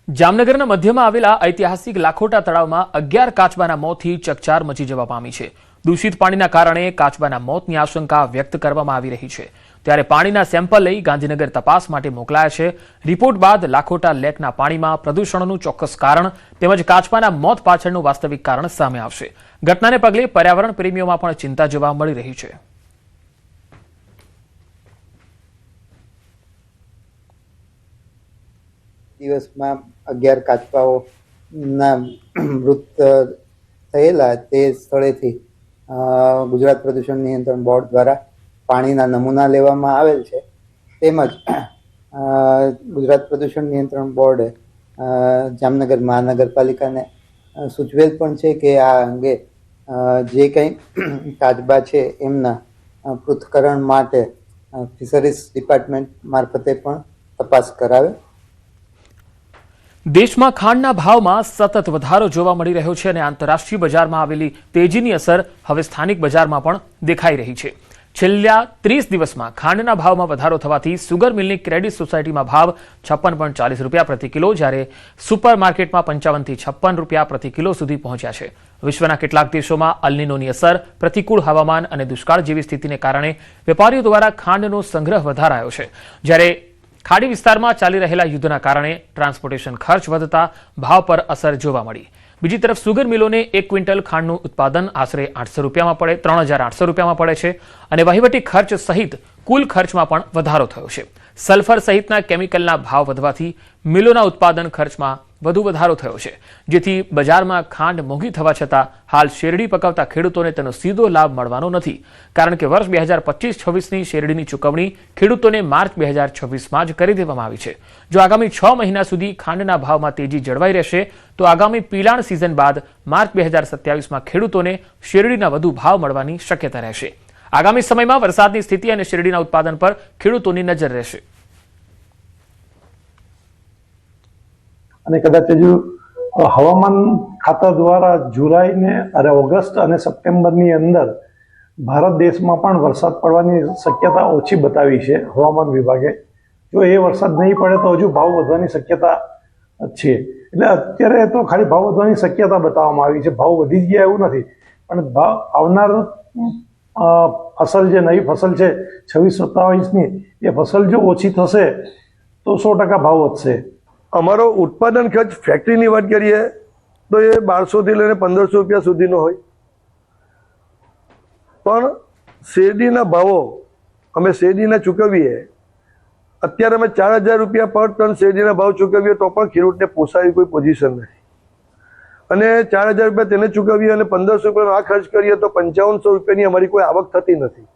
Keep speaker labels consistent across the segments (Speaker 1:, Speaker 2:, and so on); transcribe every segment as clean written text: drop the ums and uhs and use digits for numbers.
Speaker 1: જામનગરના મધ્યમાં આવેલા ઐતિહાસિક લાખોટા તળાવમાં 11 કાચબાના મોતથી ચકચાર મચી જવા પામી છે। દૂષિત પાણીના કારણે કાચબાના મોતની આશંકા વ્યક્ત કરવામાં આવી રહી છે। ત્યારે પાણીના સેમ્પલ લઈ ગાંધીનગર તપાસ માટે મોકલાયા છે। રિપોર્ટ બાદ લાખોટા લેકના પાણીમાં પ્રદૂષણનું ચોક્કસ કારણ તેમજ કાચબાના મોત પાછળનું વાસ્તવિક કારણ સામે આવશે। ઘટનાને પગલે પર્યાવરણ પ્રેમીઓમાં પણ ચિંતા જોવા મળી રહી છે।
Speaker 2: દિવસમાં 11 કાચબાઓના મૃત થયેલા તે સ્થળેથી ગુજરાત પ્રદૂષણ નિયંત્રણ બોર્ડ દ્વારા પાણીના નમૂના લેવામાં આવેલ છે। તેમજ ગુજરાત પ્રદૂષણ નિયંત્રણ બોર્ડે જામનગર મહાનગરપાલિકાને સૂચવેલ પણ છે કે આ અંગે જે કંઈ કાચબા છે એમના પૃથ્થકરણ માટે ફિશરીઝ ડિપાર્ટમેન્ટ મારફતે પણ તપાસ કરાવે।
Speaker 1: દેશમાં ખાંડના ભાવમાં સતત વધારો જોવા મળી રહ્યો છે અને આંતરરાષ્ટ્રીય બજારમાં આવેલી તેજીની અસર હવે સ્થાનિક બજારમાં પણ દેખાઈ રહી છે। છેલ્લા 30 દિવસમાં ખાંડના ભાવમાં વધારો થવાથી સુગર મિલની ક્રેડિટ સોસાયટીમાં ભાવ 56.40 રૂપિયા પ્રતિ કિલો જ્યારે સુપર માર્કેટમાં 55 થી 56 રૂપિયા પ્રતિ કિલો સુધી પહોંચ્યા છે। વિશ્વના કેટલાક દેશોમાં અલ્નીનોની અસર, પ્રતિકૂળ હવામાન અને દુષ્કાળ જેવી સ્થિતિને કારણે વેપારીઓ દ્વારા ખાંડનો સંગ્રહ વધારાયો છે। જ્યારે ખાડી વિસ્તારમાં ચાલી રહેલા યુદ્ધના કારણે ટ્રાન્સપોર્ટેશન ખર્ચ વધતા ભાવ પર અસર જોવા મળી। બીજી તરફ સુગર મિલોને 1 ક્વિન્ટલ ખાંડનું ઉત્પાદન આશરે 800 રૂપિયામાં પડે 3800 રૂપિયામાં પડે છે અને વહીવટી ખર્ચ સહિત કુલ ખર્ચમાં પણ વધારો થયો છે। સલ્ફર સહિતના કેમિકલના ભાવ વધવાથી મિલોના ઉત્પાદન ખર્ચમાં વધુ વધારો થયો છે, જેથી બજારમાં ખાંડ મોંઘી થવા છતાં હાલ શેરડી પકવતા ખેડૂતોને તેનો સીધો લાભ મળવાનો નથી, કારણ કે વર્ષ 2025-26ની શેરડીની ચૂકવણી ખેડૂતોને માર્ચ 2026માં જ કરી દેવામાં આવી છે। જો આગામી 6 મહિના સુધી ખાંડના ભાવમાં તેજી જળવાઈ રહેશે તો આગામી પિલાણ સિઝન બાદ માર્ચ 2027માં ખેડૂતોને શેરડીના વધુ ભાવ મળવાની શક્યતા રહેશે। આગામી સમયમાં વરસાદની સ્થિતિ અને શેરડીના ઉત્પાદન પર ખેડૂતોની નજર રહેશે।
Speaker 3: અને કદાચ હજુ હવામાન ખાતા દ્વારા જુલાઈને અને ઓગસ્ટ અને સપ્ટેમ્બરની અંદર ભારત દેશમાં પણ વરસાદ પડવાની શક્યતા ઓછી બતાવી છે હવામાન વિભાગે। જો એ વરસાદ નહીં પડે તો હજુ ભાવ વધવાની શક્યતા છે। એટલે અત્યારે તો ખાલી ભાવ વધવાની શક્યતા બતાવવામાં આવી છે, ભાવ વધી જ ગયા એવું નથી, પણ ભાવ આવનાર ફસલ જે નવી ફસલ છે 26-27ની એ ફસલ જો ઓછી થશે તો 100% ભાવ વધશે।
Speaker 4: અમારો ઉત્પાદન ખર્ચ ફેક્ટરીની વાત કરીએ તો એ 1200 થી લઈને 1500 રૂપિયા સુધીનો હોય, પણ શેરડીના ભાવો અમે શેરડીના ચૂકવીએ અત્યારે અમે 4000 રૂપિયા પર ટન શેરડીના ભાવ ચૂકવીએ તો પણ ખેડૂતને પોસાય કોઈ પોઝિશન નથી, અને 4000 રૂપિયા તેને ચૂકવીએ અને 1500 રૂપિયાનો આ ખર્ચ કરીએ તો 5500 રૂપિયાની અમારી કોઈ આવક થતી નથી।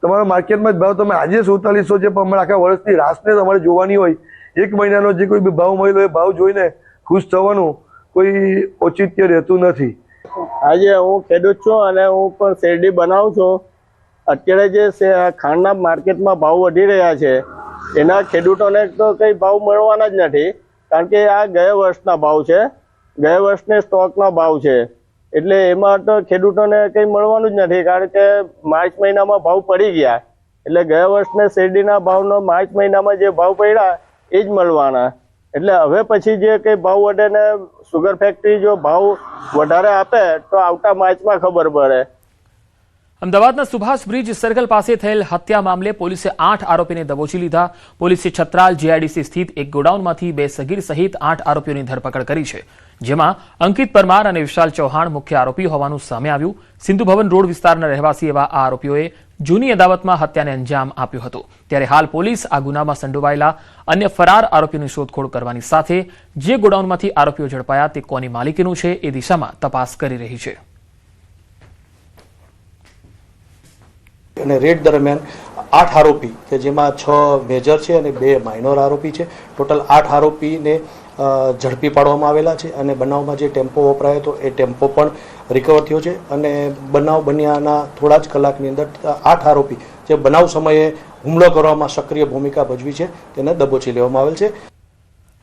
Speaker 4: તમારા માર્કેટમાં જ ભાવ તમે આજે 4700 છે, પણ અમારે આખા વર્ષની રાસને તમારે જોવાની હોય, 1 મહિનાનો જે કોઈ બી ભાવ મળેલો એ ભાવ જોઈને ખુશ થવાનું કોઈ ઔચિત્ય રહેતું નથી।
Speaker 5: આજે હું ખેડૂત છું અને હું પણ શેરડી બનાવું છું। અત્યારે જે ખાંડના માર્કેટમાં ભાવ વધી રહ્યા છે એના ખેડૂતોને તો કંઈ ભાવ મળવાના જ નથી, કારણ કે આ ગયા વર્ષના ભાવ છે, ગયા વર્ષને સ્ટોકના ભાવ છે, એટલે એમાં તો ખેડૂતોને કંઈ મળવાનું જ નથી, કારણ કે માર્ચ મહિનામાં ભાવ પડી ગયા, એટલે ગયા વર્ષને શેરડીના ભાવનો માર્ચ મહિનામાં જે ભાવ પડ્યા એ જ મળવાના। એટલે હવે પછી જે કંઈ ભાવ વધે ને સુગર ફેક્ટરી જો ભાવ વધારે આપે તો આવતા માર્ચમાં ખબર પડે।
Speaker 1: અમદાવાદના સુભાષ બ્રિજ સર્કલ પાસે થયેલ હત્યા મામલે પોલીસે 8 આરોપીને દબોચી લીધા। પોલીસે છત્રાલ જીઆઈડીસી સ્થિત એક ગોડાઉનમાંથી 2 સગીર સહિત 8 આરોપીઓની ધરપકડ કરી છે, જેમાં અંકિત પરમાર અને વિશાલ ચૌહાણ મુખ્ય આરોપી હોવાનું સામે આવ્યું। સિંધુ ભવન રોડ વિસ્તારના રહેવાસી એવા આ આરોપીઓએ જૂની અદાવતમાં હત્યાને અંજામ આપ્યો હતો। ત્યારે હાલ પોલીસ આ ગુનામાં સંડોવાયેલા અન્ય ફરાર આરોપીઓની શોધખોળ કરવાની સાથે જે ગોડાઉનમાંથી આરોપીઓ ઝડપાયા તે કોની માલિકીનું છે એ દિશામાં તપાસ કરી રહી છે।
Speaker 6: અને રેડ દરમિયાન 8 આરોપી કે જેમાં 6 મેજર છે અને 2 માઇનોર આરોપી છે, ટોટલ 8 આરોપીને ઝડપી પાડવામાં આવેલા છે। અને બનાવમાં જે ટેમ્પો વપરાયો હતો એ ટેમ્પો પણ રિકવર થયો છે અને બનાવ બન્યાના થોડા જ કલાકની અંદર 8 આરોપી જે બનાવ સમયે હુમલો કરવામાં સક્રિય ભૂમિકા ભજવી છે તેને દબોચી લેવામાં આવેલ છે।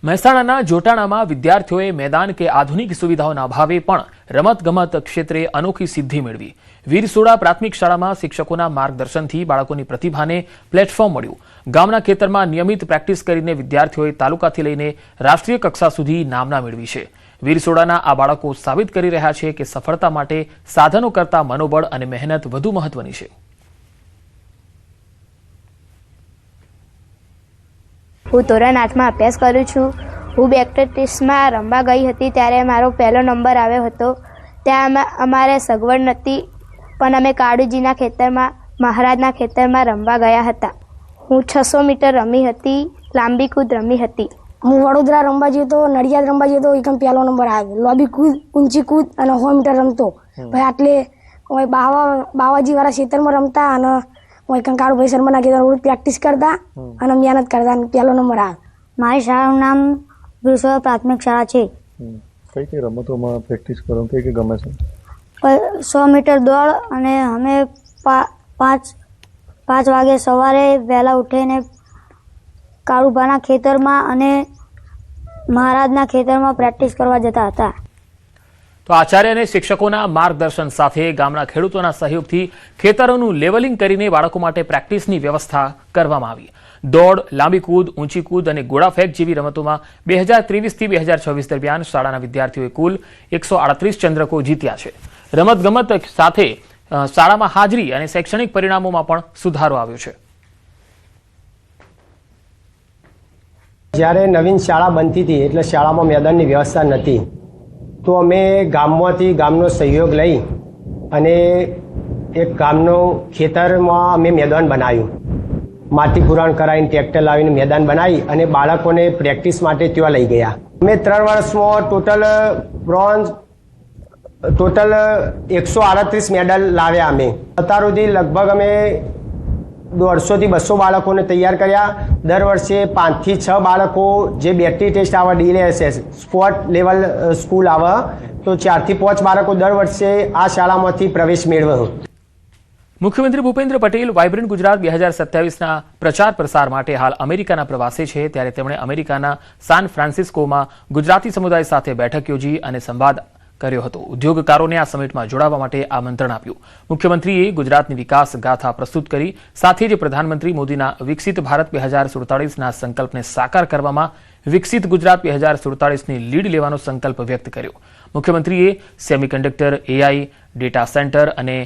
Speaker 1: મહેસાણાના જોટાણામાં વિદ્યાર્થીઓએ મેદાન કે આધુનિક સુવિધાઓના અભાવે પણ રમતગમત ક્ષેત્રે અનોખી સિદ્ધિ મેળવી. વીરસોડા પ્રાથમિક શાળામાં શિક્ષકોના માર્ગદર્શનથી બાળકોની પ્રતિભાને પ્લેટફોર્મ મળ્યું. ગામના ખેતરમાં નિયમિત પ્રેક્ટિસ કરીને વિદ્યાર્થીઓએ તાલુકાથી લઈને રાષ્ટ્રીય કક્ષા સુધી નામના મેળવી છે. વીરસોડાના આ બાળકો સાબિત કરી રહ્યા છે કે સફળતા માટે સાધનો કરતા મનોબળ અને મહેનત વધુ મહત્વની છે.
Speaker 7: હું ધોરણ 8માં અભ્યાસ કરું છું. હું બેકટેસ્ટમાં રમવા ગઈ હતી ત્યારે મારો પહેલો નંબર આવ્યો હતો. ત્યાં અમારે સગવડ નહોતી પણ અમે કાળુજીના ખેતરમાં મહારાજના ખેતરમાં રમવા ગયા હતા. હું 600 મીટર રમી હતી, લાંબી કૂદ રમી હતી.
Speaker 8: હું વડોદરા રમવા જયો તો, નડિયાદ રમવા જયો તો, એકમ પહેલો નંબર આવ્યો. લોબી કૂદ, ઊંચી કૂદ અને 100 મીટર રમતો. ભાઈ આટલે બાવાજી વાળા ખેતરમાં રમતા અને કાળુભાઈ શર્માના ખેતરમાં પ્રેક્ટિસ કરતા અને મહેનત કરતા અને પહેલો નંબર આવ્યો.
Speaker 7: મારી શાળાનું નામ વીરસોડા પ્રાથમિક શાળા છે.
Speaker 9: કઈ કઈ રમતોમાં પ્રેક્ટિસ કરો, કઈ કઈ ગમે છે?
Speaker 7: 100 મીટર દોડ અને અમે 5 વાગે સવારે વહેલા ઉઠીને કાળુભાના ખેતરમાં અને મહારાજના ખેતરમાં પ્રેક્ટિસ કરવા જતા હતા.
Speaker 1: તો આચાર્ય અને શિક્ષકોના માર્ગદર્શન સાથે ગામના ખેડૂતોના સહયોગથી ખેતરોનું લેવલિંગ કરીને બાળકો માટે પ્રેક્ટિસની વ્યવસ્થા કરવામાં આવી. દોડ, લાંબી કૂદ, ઊંચી કૂદ અને ગોળા ફેંક જેવી રમતોમાં 2023 થી 2026 દરમિયાન શાળાના વિદ્યાર્થીઓએ કુલ 138 ચંદ્રકો જીત્યા છે. રમતગમત સાથે શાળામાં હાજરી અને શૈક્ષણિક પરિણામોમાં પણ સુધારો આવ્યો છે.
Speaker 10: જ્યારે નવીન શાળા બનતી હતી એટલે શાળામાં મેદાનની વ્યવસ્થા નહોતી, તો અમે ગામનો સહયોગ લઈ અને એક ગામનો ખેતરમાં અમે મેદાન બનાવ્યું. માટી પુરાણ કરાવીને ટ્રેક્ટર લાવીને મેદાન બનાવી અને બાળકોને પ્રેક્ટિસ માટે ત્યાં લઈ ગયા. અમે 3 વર્ષમાં ટોટલ 138 મેડલ લાવ્યા. અમે અત્યાર સુધી લગભગ અમે 150 થી 200 બાળકોને તૈયાર કર્યા. દર વર્ષે 5 થી 6 બાળકો જે બેટરી ટેસ્ટ આવે, DLSS સ્પોર્ટ લેવલ સ્કૂલ આવે, તો 4 થી 5 બાળકો દર વર્ષે આ શાળામાંથી પ્રવેશ મેળવ્યો.
Speaker 1: મુખ્યમંત્રી ભૂપેન્દ્ર પટેલ વાઇબ્રન્ટ ગુજરાત 2027ના પ્રચાર પ્રસાર માટે હાલ અમેરિકાના પ્રવાસે છે. ત્યારે તેમણે અમેરિકાના સાન ફ્રાન્સિસ્કોમાં ગુજરાતી સમુદાય સાથે બેઠક યોજી અને સંવાદ કર્યો હતો. ઉદ્યોગકારોને આ સમિટમાં જોડાવા માટે આમંત્રણ આપ્યું. મુખ્યમંત્રીએ ગુજરાતની વિકાસ ગાથા પ્રસ્તુત કરી. સાથે જ પ્રધાનમંત્રી મોદીના વિકસિત ભારત 2047ના સંકલ્પને સાકાર કરવામાં વિકસિત ગુજરાત 2047ની લીડ લેવાનો સંકલ્પ વ્યક્ત કર્યો. મુખ્યમંત્રીએ સેમિકન્ડક્ટર, AI, ડેટા સેન્ટર અને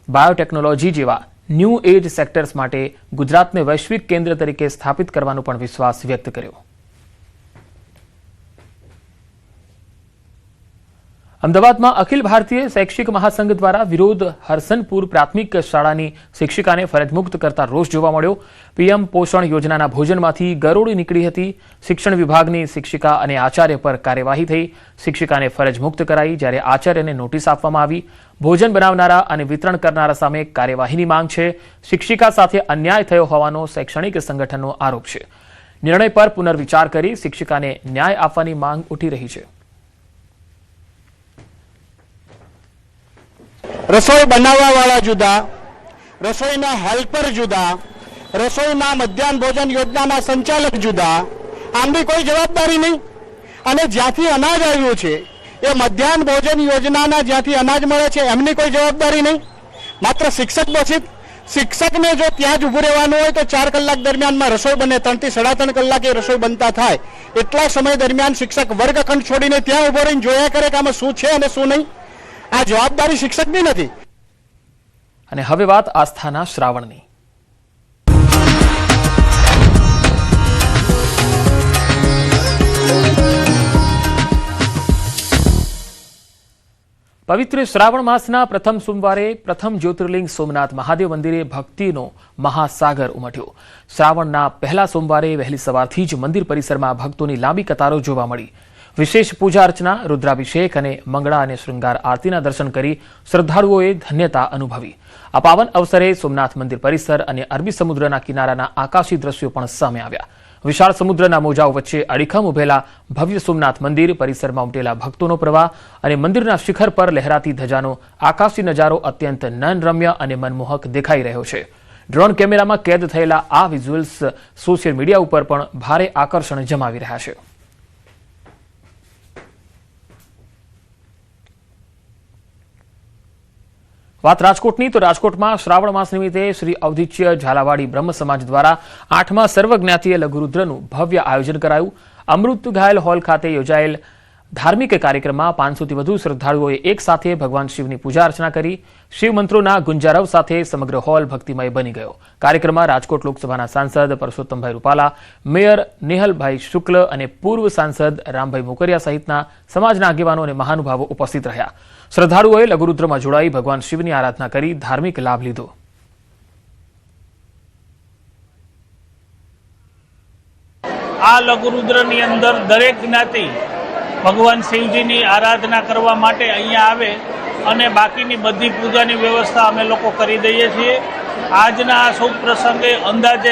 Speaker 1: બાયોટેકનોલોજી જેવા ન્યૂ એજ સેક્ટર્સ માટે ગુજરાતને વૈશ્વિક કેન્દ્ર તરીકે સ્થાપિત કરવાનો પણ વિશ્વાસ વ્યક્ત કર્યો. અમદાવાદમાં અખિલ ભારતીય શૈક્ષિક મહાસંઘ દ્વારા વિરોધ હરસનપુર પ્રાથમિક શાળાની શિક્ષિકાને ફરજમુક્ત કરતા રોષ જોવા મળ્યો. PM પોષણ યોજનાના ભોજનમાંથી ગરોળી નીકળી હતી. શિક્ષણ વિભાગની શિક્ષિકા અને આચાર્ય પર કાર્યવાહી થઈ. શિક્ષિકાને ફરજમુક્ત કરાઈ, જ્યારે આચાર્યને નોટિસ આપવામાં આવી. ભોજન બનાવનારા અને વિતરણ કરનારા સામે કાર્યવાહીની માંગ છે. શિક્ષિકા સાથે અન્યાય થયો હોવાનો શૈક્ષણિક સંગઠનનો આરોપ છે. નિર્ણય પર પુનર્વિચાર કરી શિક્ષિકાને ન્યાય આપવાની માંગ ઉઠી રહી છે.
Speaker 11: રસોઈ બનાવવા વાળા જુદા, રસોઈના હેલ્પર જુદા, રસોઈના મધ્યાહન ભોજન યોજનાના સંચાલક જુદા. આમની કોઈ જવાબદારી નહીં. અને જ્યાંથી અનાજ આવ્યું છે એ મધ્યાહન ભોજન યોજનાના જ્યાંથી અનાજ મળે છે એમની કોઈ જવાબદારી નહીં. માત્ર શિક્ષક બચિત. શિક્ષકને જો ત્યાં જ ઊભું રહેવાનું હોય તો 4 કલાક દરમિયાનમાં રસોઈ બને, 3 થી 3.5 કલાકે રસોઈ બનતા થાય. એટલા સમય દરમિયાન શિક્ષક વર્ગખંડ છોડીને ત્યાં ઊભો રહીને જોયા કરે કે આમાં શું છે અને શું નહીં. આ જવાબદારી શિક્ષકની નથી.
Speaker 1: અને હવે વાત આસ્થાના શ્રાવણની. પવિત્ર શ્રાવણ માસના પ્રથમ સોમવારે પ્રથમ જ્યોતિર્લિંગ સોમનાથ મહાદેવ મંદિરે ભક્તિનો મહાસાગર ઉમટ્યો. શ્રાવણના પહેલા સોમવારે વહેલી સવારથી જ મંદિર પરિસરમાં ભક્તોની લાંબી કતારો જોવા મળી. વિશેષ પૂજા અર્ચના, રુદ્રાભિષેક અને મંગળા અને શૃંગાર આરતીના દર્શન કરી શ્રદ્ધાળુઓએ ધન્યતા અનુભવી. આ પાવન અવસરે સોમનાથ મંદિર પરિસર અને અરબી સમુદ્રના કિનારાના આકાશી દ્રશ્યો પણ સામે આવ્યા. વિશાળ સમુદ્રના મોજાઓ વચ્ચે અડીખમ ઉભેલા ભવ્ય સોમનાથ મંદિર પરિસરમાં ઉમટેલા ભક્તોનો પ્રવાહ અને મંદિરના શિખર પર લહેરાતી ધજાનો આકાશી નજારો અત્યંત નયનરમ્ય અને મનમોહક દેખાઈ રહ્યો છે. ડ્રોન કેમેરામાં કેદ થયેલા આ વિઝ્યુઅલ્સ સોશિયલ મીડિયા ઉપર પણ ભારે આકર્ષણ જમાવી રહ્યા છે. વાત રાજકોટની, તો રાજકોટમાં શ્રાવણ માસ નિમિત્તે શ્રી અવધિચ્ય ઝાલાવાડી બ્રહ્મ સમાજ દ્વારા 8મા સર્વજ્ઞાતીય લઘુરુદ્રનું ભવ્ય આયોજન કરાયું. અમૃત ઘાયલ હોલ ખાતે યોજાયેલ ધાર્મિક કાર્યક્રમમાં 500થી વધુ શ્રદ્ધાળુઓએ એક સાથે ભગવાન શિવની પૂજા અર્ચના કરી. શિવ મંત્રોના ગુંજારવ સાથે સમગ્ર હોલ ભક્તિમય બની ગયો. કાર્યક્રમમાં રાજકોટ લોકસભાના સાંસદ પરસોત્તમભાઈ રૂપાલા, મેયર નેહલભાઈ શુક્લ અને પૂર્વ સાંસદ રામભાઈ મોકરિયા સહિતના સમાજના આગેવાનો અને મહાનુભાવો ઉપસ્થિત રહ્યા. શ્રદ્ધાળુઓએ લઘુરુદ્રમાં જોડાઈ ભગવાન શિવની આરાધના કરી ધાર્મિક લાભ લીધો.
Speaker 12: આ લઘુરુદ્રની અંદર દરેક જ્ઞાતિ ભગવાન શિવજીની આરાધના કરવા માટે અહીંયા આવે અને બાકીની બધી પૂજાની વ્યવસ્થા અમે લોકો કરી દઈએ છીએ. આજના આ શુભ પ્રસંગે અંદાજે